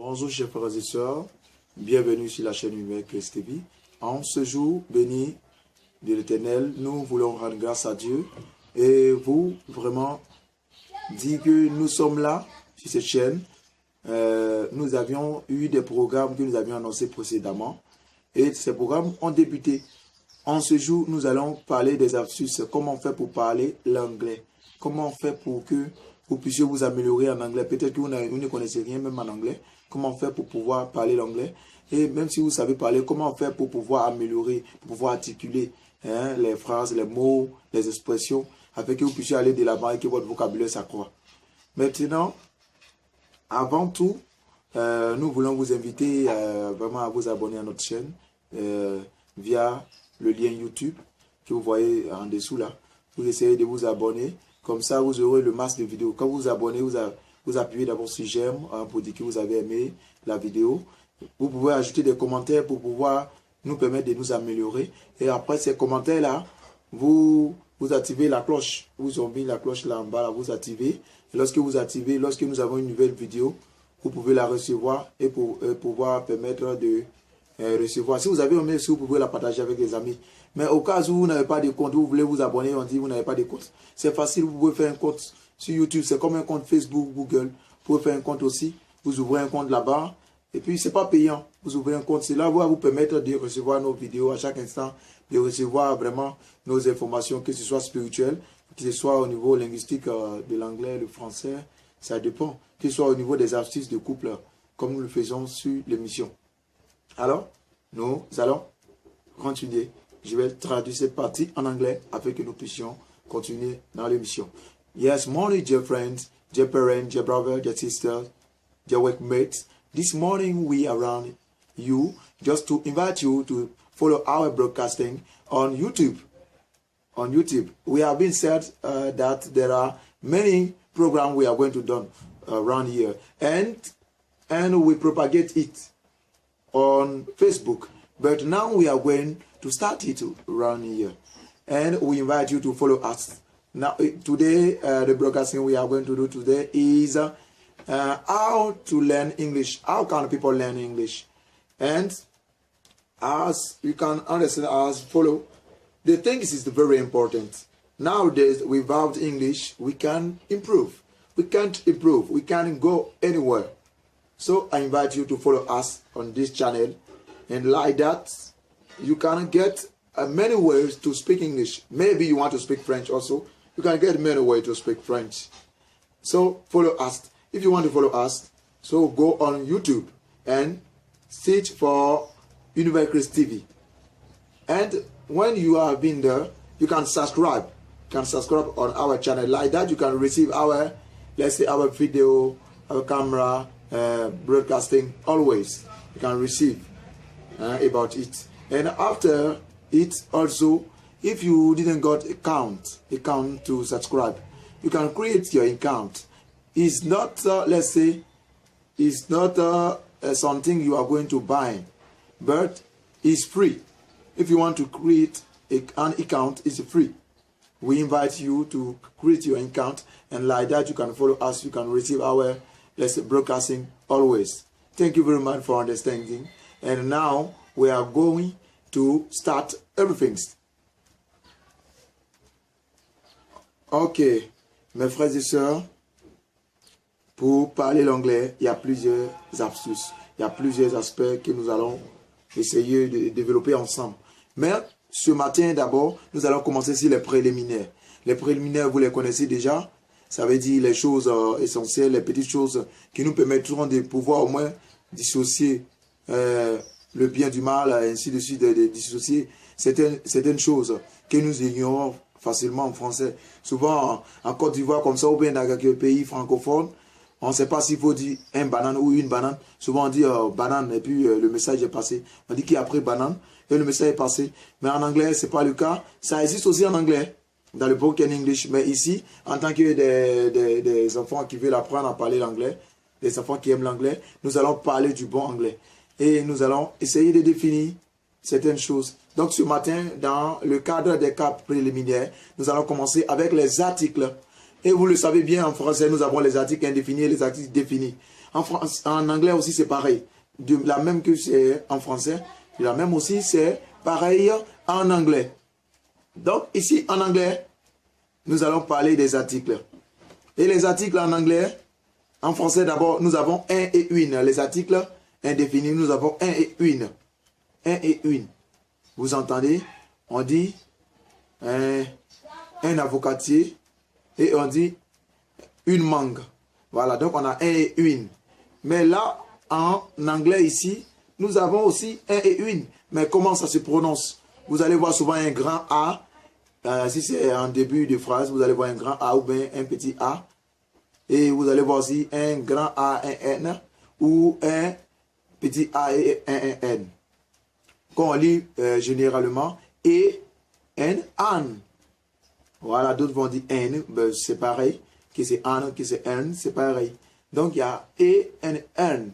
Bonjour chers frères et sœurs, bienvenue sur la chaîne Humeur Christ TV. En ce jour béni de l'Éternel, nous voulons rendre grâce à Dieu et vous vraiment dire que nous sommes là sur cette chaîne. Nous avions eu des programmes que nous avions annoncés précédemment et ces programmes ont débuté. En ce jour, nous allons parler des astuces, comment on fait pour parler l'anglais, comment on fait pour que vous puissiez vous améliorer en anglais. Peut-être que vous ne connaissez rien même en anglais. Comment on fait pour pouvoir parler l'anglais. Et même si vous savez parler, comment on fait pour pouvoir améliorer, pour pouvoir articuler les phrases, les mots, les expressions, afin que vous puissiez aller de l'avant et que votre vocabulaire s'accroît. Maintenant, avant tout, nous voulons vous inviter vraiment à vous abonner à notre chaîne via le lien YouTube que vous voyez en dessous là. Vous essayez de vous abonner. Comme ça, vous aurez le masse de vidéos. Quand vous vous abonnez, vous appuyez d'abord sur j'aime pour dire que vous avez aimé la vidéo. Vous pouvez ajouter des commentaires pour pouvoir nous permettre de nous améliorer. Et après ces commentaires-là, vous activez la cloche. Vous avez mis la cloche là en bas, là, vous activez. Et lorsque vous activez, lorsque nous avons une nouvelle vidéo, vous pouvez la recevoir et pour pouvoir permettre de recevoir. Si vous avez aimé, vous pouvez la partager avec les amis. Mais au cas où vous n'avez pas de compte, vous voulez vous abonner, on dit vous n'avez pas de compte. C'est facile, vous pouvez faire un compte sur YouTube. C'est comme un compte Facebook, Google. Vous pouvez faire un compte aussi. Vous ouvrez un compte là-bas. Et puis, c'est pas payant. Vous ouvrez un compte. Cela va vous permettre de recevoir nos vidéos à chaque instant, de recevoir vraiment nos informations, que ce soit spirituel, que ce soit au niveau linguistique de l'anglais, le français. Ça dépend. Que ce soit au niveau des astuces de couple, comme nous le faisons sur l'émission. Alors, nous allons continuer. Je vais traduire cette partie en anglais afin que nous puissions continuer dans l'émission. Yes, morning, dear friends, dear parents, dear brothers, dear sisters, dear workmates. This morning we are around you just to invite you to follow our broadcasting on YouTube. On YouTube, we have been said that there are many programs we are going to do around here, and we propagate it on Facebook. But now we are going to start it around here, and we invite you to follow us. Now, today, the broadcasting we are going to do today is how to learn English. How can people learn English? And as you can understand, as follow, the thing is very important. Nowadays, without English, we can improve. We can't improve. We can't go anywhere. So I invite you to follow us on this channel, and like that, you can get many ways to speak English. Maybe you want to speak French also. You can get many ways to speak French. So follow us. If you want to follow us, so go on YouTube and search for Humeur Christ TV. And when you have been there, you can subscribe. You can subscribe on our channel. Like that, you can receive our, let's say, our video, our camera, broadcasting always. You can receive about it. And after it also, if you didn't got account to subscribe, you can create your account. It's not, let's say, it's not something you are going to buy, but it's free. If you want to create an account, it's free. We invite you to create your account, and like that you can follow us. You can receive our, let's say, broadcasting always. Thank you very much for understanding. And now we are going to start everything. Ok, mes frères et sœurs, pour parler l'anglais, il y a plusieurs astuces, il y a plusieurs aspects que nous allons essayer de développer ensemble. Mais ce matin, d'abord, nous allons commencer sur les préliminaires. Les préliminaires, vous les connaissez déjà. Ça veut dire les choses essentielles, les petites choses qui nous permettront de pouvoir au moins dissocier le bien du mal, ainsi de suite, de dissocier certaines choses que nous ignorons facilement en français. Souvent, en Côte d'Ivoire, comme ça, ou bien dans quelques pays francophones, on ne sait pas s'il faut dire un banane ou une banane. Souvent, on dit banane et puis le message est passé. On dit qu'il y a après banane et le message est passé. Mais en anglais, ce n'est pas le cas. Ça existe aussi en anglais, dans le broken English. Mais ici, en tant que des enfants qui veulent apprendre à parler l'anglais, des enfants qui aiment l'anglais, nous allons parler du bon anglais. Et nous allons essayer de définir certaines choses. Donc ce matin, dans le cadre des cas préliminaires, nous allons commencer avec les articles. Et vous le savez bien, en français, nous avons les articles indéfinis et les articles définis. En anglais aussi, c'est pareil. De la même que c'est en français, de la même aussi, c'est pareil en anglais. Donc, ici, en anglais, nous allons parler des articles. Et les articles en anglais, en français, d'abord, nous avons un et une. Les articles indéfinis, nous avons un et une. Un et une. Vous entendez? On dit un avocatier et on dit une mangue. Voilà, donc on a un et une. Mais là, en anglais ici, nous avons aussi un et une. Mais comment ça se prononce? Vous allez voir souvent un grand A. Si c'est en début de phrase, vous allez voir un grand A ou bien un petit A. Et vous allez voir aussi un grand A, un N, ou un petit A et un N. Quand on lit généralement E, N, An. Voilà, d'autres vont dire N, ben, c'est pareil. Que c'est An, que c'est N, c'est pareil. Donc il y a E, N, N.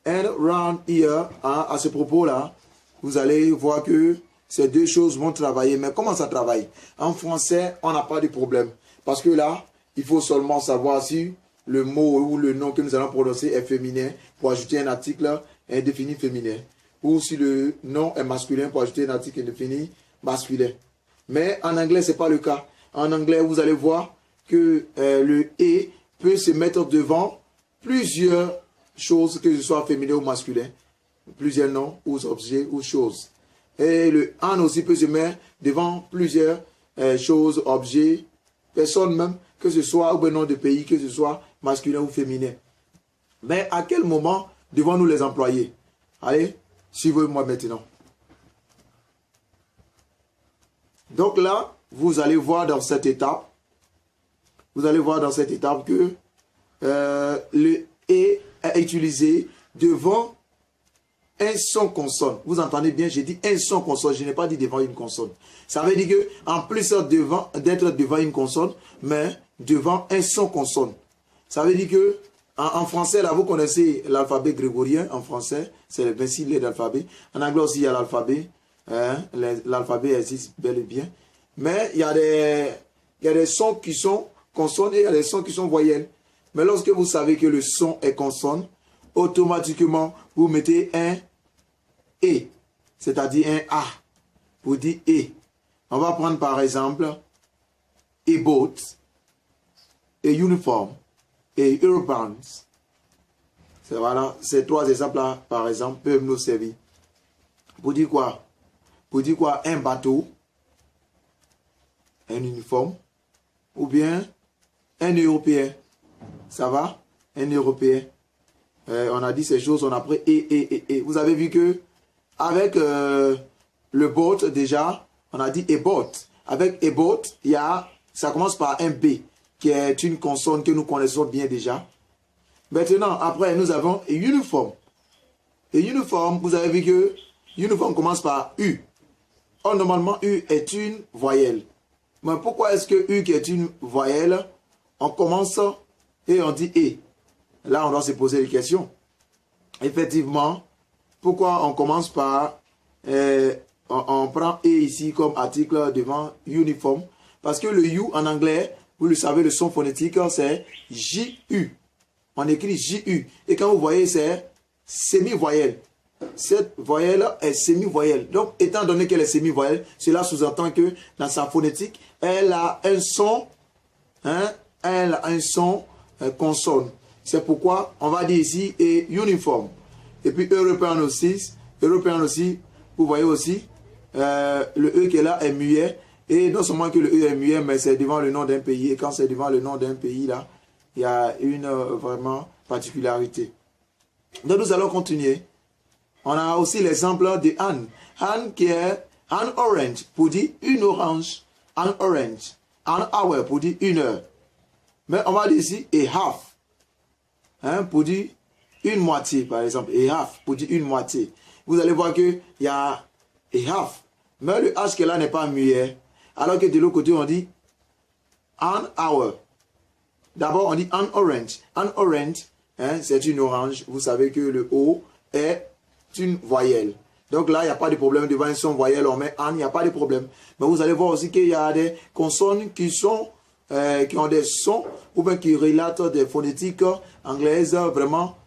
And round here, hein, à ce propos-là, vous allez voir que ces deux choses vont travailler. Mais comment ça travaille? En français, on n'a pas de problème. Parce que là, il faut seulement savoir si le mot ou le nom que nous allons prononcer est féminin pour ajouter un article indéfini féminin. Ou si le nom est masculin pour ajouter un article indéfini masculin. Mais en anglais, ce n'est pas le cas. En anglais, vous allez voir que le « et » peut se mettre devant plusieurs choses, que ce soit féminin ou masculin. Plusieurs noms, ou objets, ou choses. Et le « an » aussi peut se mettre devant plusieurs choses, objets, personnes même, que ce soit ou nom de pays, que ce soit masculin ou féminin. Mais à quel moment devons-nous les employer? Allez, suivez-moi maintenant. Donc là, vous allez voir dans cette étape, que le « et » est utilisé devant un son consonne. Vous entendez bien, j'ai dit un son consonne, je n'ai pas dit devant une consonne. Ça veut dire que en plus d'être devant une consonne, mais devant un son consonne. Ça veut dire que en français, là, vous connaissez l'alphabet grégorien. En français, c'est les 26 lettres d'alphabet. En anglais aussi, il y a l'alphabet. Hein, l'alphabet existe bel et bien. Mais il y a des sons qui sont consonnes et il y a des sons qui sont voyelles. Mais lorsque vous savez que le son est consonne, automatiquement, vous mettez un « et », c'est-à-dire un « a ». Vous dites « et ». On va prendre par exemple « et boat », et « uniform », et « urban ». Voilà, ces trois exemples-là, par exemple, peuvent nous servir. Pour dire quoi? Pour dire quoi? Un bateau, un uniforme, ou bien un Européen. Ça va? Un Européen. On a dit ces choses, on a pris et. Vous avez vu que avec le boat, déjà, on a dit et boat. Avec et boat, ça commence par un B, qui est une consonne que nous connaissons bien déjà. Maintenant, après, nous avons uniforme. Et uniforme, vous avez vu que uniforme commence par U. Or, normalement, U est une voyelle. Mais pourquoi est-ce que U qui est une voyelle, on commence et on dit et? Là, on doit se poser des questions. Effectivement, pourquoi on commence par... on prend et ici comme article devant uniforme? Parce que le U en anglais, vous le savez, le son phonétique, c'est J-U. On écrit J-U. Et quand vous voyez, c'est semi-voyelle. Cette voyelle est semi-voyelle. Donc, étant donné qu'elle est semi-voyelle, cela sous-entend que dans sa phonétique, elle a un son, consonne. C'est pourquoi on va dire ici et uniforme. Et puis européen aussi, vous voyez aussi, le E qui est là est muet. Et non seulement que le E est muet, mais c'est devant le nom d'un pays. Et quand c'est devant le nom d'un pays, là, il y a une vraiment particularité. Donc nous allons continuer. On a aussi l'exemple de Anne. Anne qui est an orange pour dire une orange. An orange. An hour pour dire une heure. Mais on va dire ici a half. Pour dire une moitié, par exemple. A half pour dire une moitié. Vous allez voir qu'il y a a half. Mais le H qui est là n'est pas muet. Alors que de l'autre côté, on dit an hour. D'abord, on dit an orange. An orange, c'est une orange. Vous savez que le O est une voyelle. Donc là, il n'y a pas de problème. Devant un son voyelle, on met an, il n'y a pas de problème. Mais vous allez voir aussi qu'il y a des consonnes qui sont qui ont des sons ou bien qui relatent des phonétiques anglaises vraiment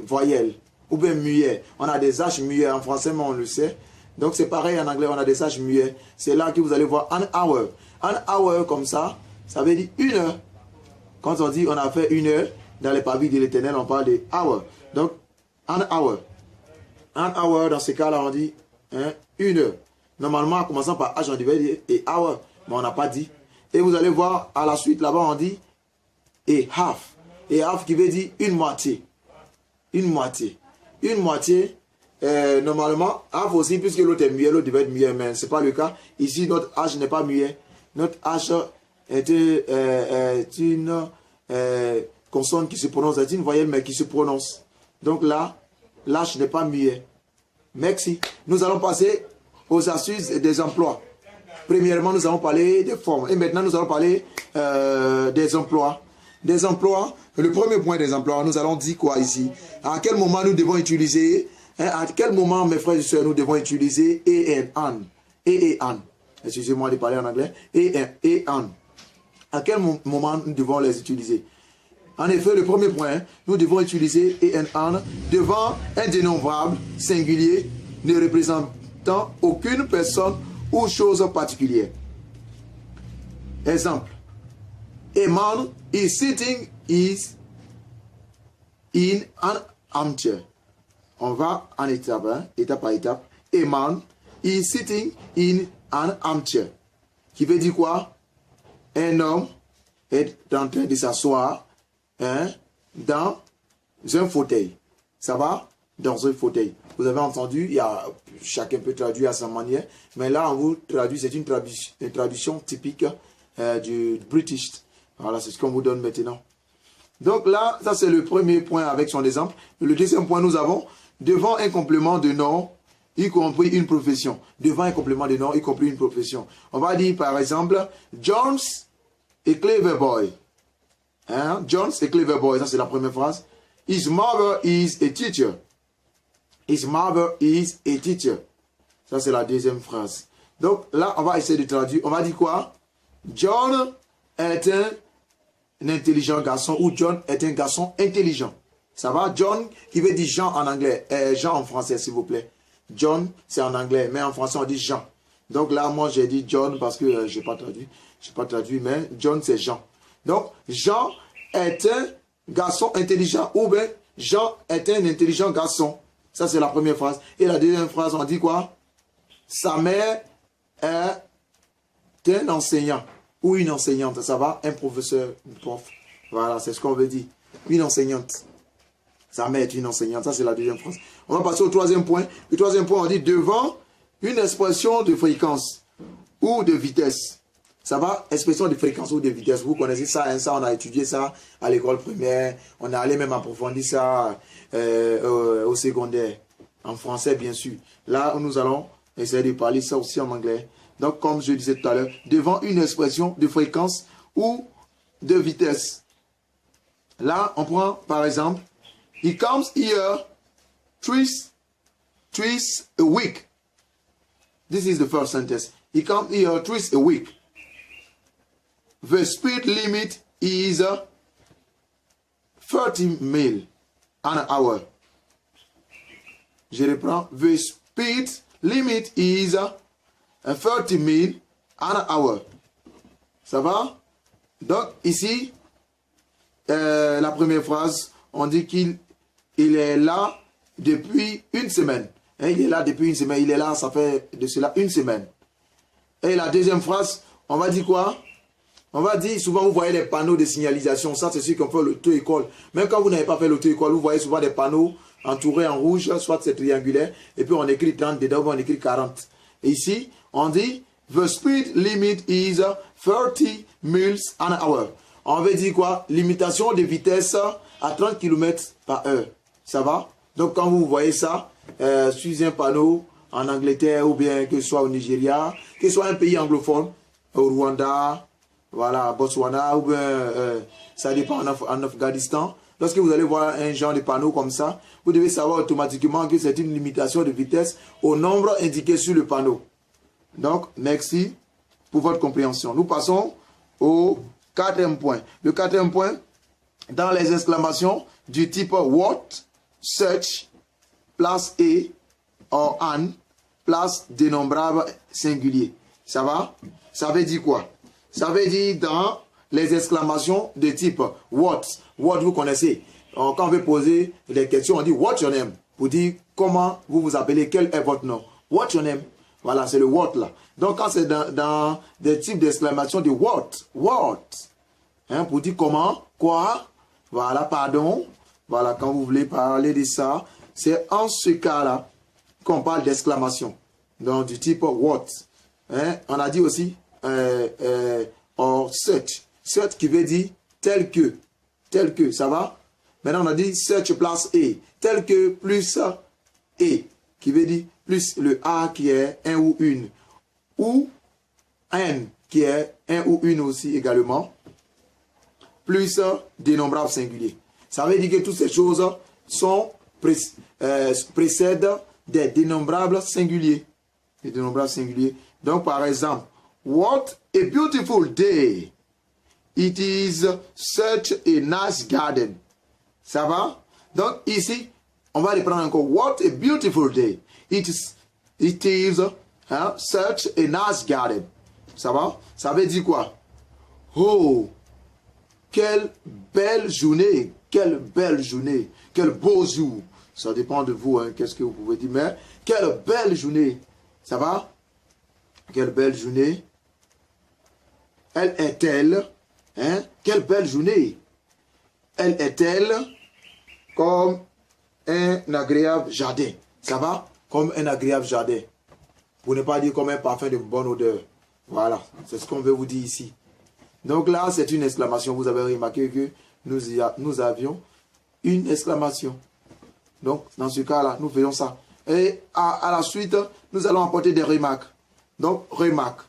voyelles ou bien muets. On a des H muets en français, mais on le sait. Donc c'est pareil en anglais, on a des H muets. C'est là que vous allez voir an hour. An hour comme ça veut dire une heure. Quand on dit on a fait une heure, dans les pavis de l'Éternel, on parle de hour. Donc, an hour. An hour, dans ce cas-là, on dit une heure. Normalement, en commençant par H, on devait dire et hour, mais on n'a pas dit. Et vous allez voir, à la suite, là-bas, on dit et half. Et half qui veut dire une moitié. Une moitié. Une moitié, normalement, half aussi, puisque l'autre est muet, l'autre devait être muet, mais ce n'est pas le cas. Ici, notre H n'est pas muet. Notre H est une consonne qui se prononce, c'est une voyelle, mais qui se prononce. Donc là, l'H n'est pas muet. Merci. Nous allons passer aux astuces des emplois. Premièrement, nous allons parler des formes. Et maintenant, nous allons parler des emplois. Des emplois. Le premier point des emplois, nous allons dire quoi ici? À quel moment nous devons utiliser, à quel moment, mes frères et sœurs, nous devons utiliser et an. Et an. Excusez-moi de parler en anglais. Et an. À quel moment nous devons les utiliser? En effet, le premier point, nous devons utiliser an devant un dénombrable singulier ne représentant aucune personne ou chose particulière. Exemple. A man is sitting in an armchair. On va en étape, étape par étape. A man is sitting in an armchair. Qui veut dire quoi? Un homme est en train de s'asseoir dans un fauteuil. Ça va? Dans un fauteuil. Vous avez entendu, chacun peut traduire à sa manière, mais là, on vous traduit, c'est une traduction typique du British. Voilà, c'est ce qu'on vous donne maintenant. Donc là, ça c'est le premier point avec son exemple. Le deuxième point, nous avons devant un complément de nom, y compris une profession. Devant un complément de nom, y compris une profession. On va dire par exemple, Jones et Clever Boy. Jones et Clever Boy, ça c'est la première phrase. His mother is a teacher. His mother is a teacher. Ça c'est la deuxième phrase. Donc là, on va essayer de traduire. On va dire quoi? John est un intelligent garçon ou John est un garçon intelligent. Ça va? John qui veut dire Jean en anglais. Jean en français, s'il vous plaît. John, c'est en anglais, mais en français, on dit Jean. Donc là, moi, j'ai dit John parce que je n'ai pas traduit. Je n'ai pas traduit, mais John, c'est Jean. Donc, Jean est un garçon intelligent ou bien Jean est un intelligent garçon. Ça, c'est la première phrase. Et la deuxième phrase, on dit quoi? Sa mère est un enseignant ou une enseignante. Ça va? Un professeur, une prof. Voilà, c'est ce qu'on veut dire. Une enseignante. Sa mère est une enseignante. Ça, c'est la deuxième phrase. On va passer au troisième point. Le troisième point, on dit devant une expression de fréquence ou de vitesse. Ça va? Expression de fréquence ou de vitesse. Vous connaissez ça, ça, on a étudié ça à l'école primaire. On est allé même approfondir ça au secondaire. En français, bien sûr. Là, nous allons essayer de parler ça aussi en anglais. Donc, comme je disais tout à l'heure, devant une expression de fréquence ou de vitesse. Là, on prend par exemple, he comes here twice a week. This is the first sentence. He comes here twice a week. The speed limit is 30 miles an hour. Je reprends. The speed limit is 30 miles an hour. Ça va? Donc, ici, la première phrase, on dit qu'il est là depuis une semaine. Il est là depuis une semaine. Il est là, ça fait de cela une semaine. Et la deuxième phrase, on va dire quoi? On va dire, souvent vous voyez les panneaux de signalisation. Ça, c'est sûr qu'on fait l'auto-école. Même quand vous n'avez pas fait l'auto-école, vous voyez souvent des panneaux entourés en rouge, soit c'est triangulaire, et puis on écrit 30 dedans, ou on écrit 40. Et ici, on dit, the speed limit is 30 miles an hour. On veut dire quoi? Limitation de vitesse à 30 km par heure. Ça va? Donc, quand vous voyez ça, sur un panneau en Angleterre, ou bien que ce soit au Nigeria, que ce soit un pays anglophone, au Rwanda, voilà, Botswana, ou bien, ça dépend en Afghanistan. Lorsque vous allez voir un genre de panneau comme ça, vous devez savoir automatiquement que c'est une limitation de vitesse au nombre indiqué sur le panneau. Donc, merci pour votre compréhension. Nous passons au quatrième point. Le quatrième point, dans les exclamations du type what, such, place et, or an, place dénombrable singulier. Ça va? Ça veut dire quoi? Ça veut dire dans les exclamations de type what. What, vous connaissez. Quand on veut poser des questions, on dit what's your name? Pour dire comment vous vous appelez, quel est votre nom. What's your name? Voilà, c'est le what là. Donc quand c'est dans des types d'exclamation de what. Hein, pour dire comment, quoi. Voilà, pardon. Voilà, quand vous voulez parler de ça, c'est en ce cas-là qu'on parle d'exclamation. Donc du type what. Hein, on a dit aussi or such. Such qui veut dire tel que. Tel que, ça va? Maintenant on a dit such place et. Tel que plus et. Qui veut dire plus le a qui est un ou une. Ou un qui est un ou une aussi également. Plus dénombrable singulier. Ça veut dire que toutes ces choses sont précèdent des dénombrables singuliers. Des dénombrables singuliers. Donc par exemple, what a beautiful day. It is such a nice garden. Ça va? Donc ici, on va les prendre encore. What a beautiful day. It is such a nice garden. Ça va? Ça veut dire quoi? Oh, quelle belle journée. Quelle belle journée. Quel beau jour. Ça dépend de vous, hein, qu'est-ce que vous pouvez dire. Mais quelle belle journée. Ça va? Quelle belle journée. Elle est-elle? Hein? Quelle belle journée. Elle est-elle comme un agréable jardin. Ça va? Comme un agréable jardin. Pour ne pas dire comme un parfum de bonne odeur. Voilà, c'est ce qu'on veut vous dire ici. Donc là, c'est une exclamation. Vous avez remarqué que nous avions une exclamation. Donc, dans ce cas-là, nous faisons ça. Et à la suite, nous allons apporter des remarques. Donc, remarque.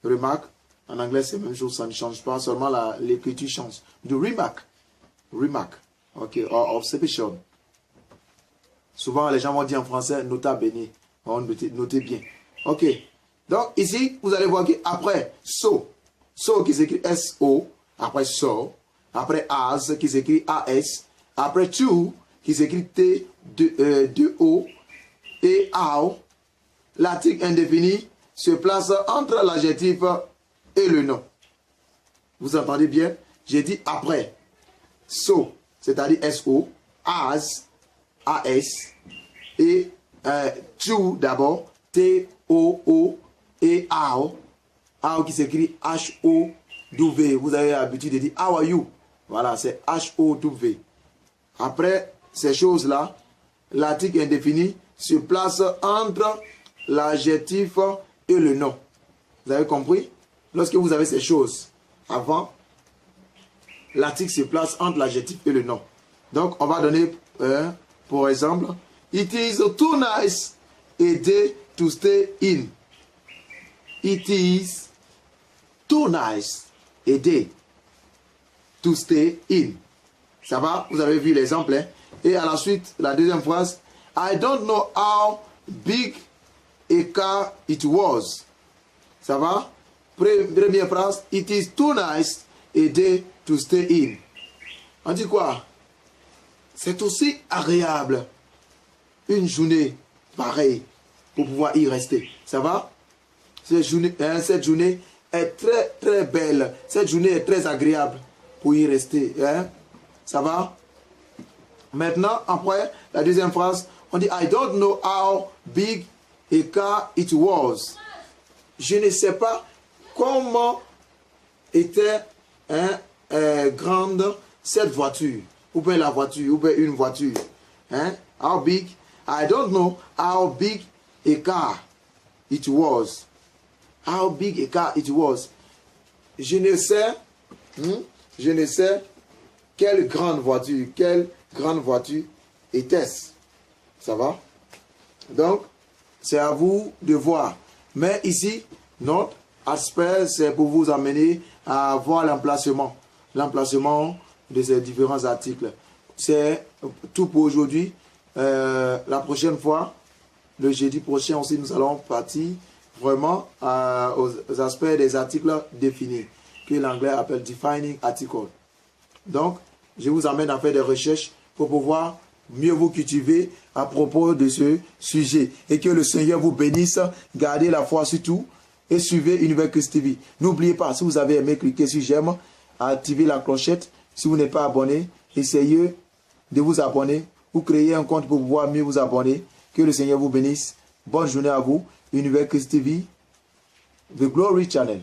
Remarque. En anglais, c'est la même chose, ça ne change pas. Seulement l'écriture change. De remarque. Remarque. Ok, or observation. Souvent, les gens vont dire en français, nota bene. Notez bien. Ok. Donc, ici, vous allez voir qu'après so qui s'écrit S-O, après so, après as qui s'écrit A-S, après to qui s'écrit T-2-O et ao, l'article indéfini se place entre l'adjectif et le nom. Vous entendez bien? J'ai dit après. So, c'est-à-dire S-O, as, A-S, et to d'abord, T-O-O, et ao, ao qui s'écrit H-O-W. Vous avez l'habitude de dire how are you? Voilà, c'est H-O-W. Après ces choses-là, l'article indéfini se place entre l'adjectif et le nom. Vous avez compris? Lorsque vous avez ces choses avant, l'article se place entre l'adjectif et le nom. Donc, on va donner, pour exemple, it is too nice a day to stay in. It is too nice a day to stay in. Ça va? Vous avez vu l'exemple. Hein? Et à la suite, la deuxième phrase, I don't know how big a car it was. Ça va? Première phrase, it is too nice a day to stay in. On dit quoi? C'est aussi agréable une journée pareille pour pouvoir y rester. Ça va? Cette journée est très très belle. Cette journée est très agréable pour y rester. Hein? Ça va? Maintenant, après la deuxième phrase, on dit I don't know how big a car it was. Je ne sais pas comment était grande cette voiture. Ou bien la voiture, ou bien une voiture. Hein? How big? I don't know how big a car it was. How big a car it was. Je ne sais quelle grande voiture était-ce. Ça va? Donc, c'est à vous de voir. Mais ici, notre aspect, c'est pour vous amener à voir l'emplacement. L'emplacement de ces différents articles. C'est tout pour aujourd'hui. La prochaine fois, le jeudi prochain aussi, nous allons partir vraiment aux aspects des articles définis, que l'anglais appelle defining article. Donc, je vous amène à faire des recherches pour pouvoir mieux vous cultiver à propos de ce sujet. Et que le Seigneur vous bénisse. Gardez la foi surtout et suivez Univers Christ TV. N'oubliez pas, si vous avez aimé, cliquez sur j'aime, activez la clochette. Si vous n'êtes pas abonné, essayez de vous abonner ou créer un compte pour pouvoir mieux vous abonner. Que le Seigneur vous bénisse. Bonne journée à vous. Univers Christ TV, The Glory Channel.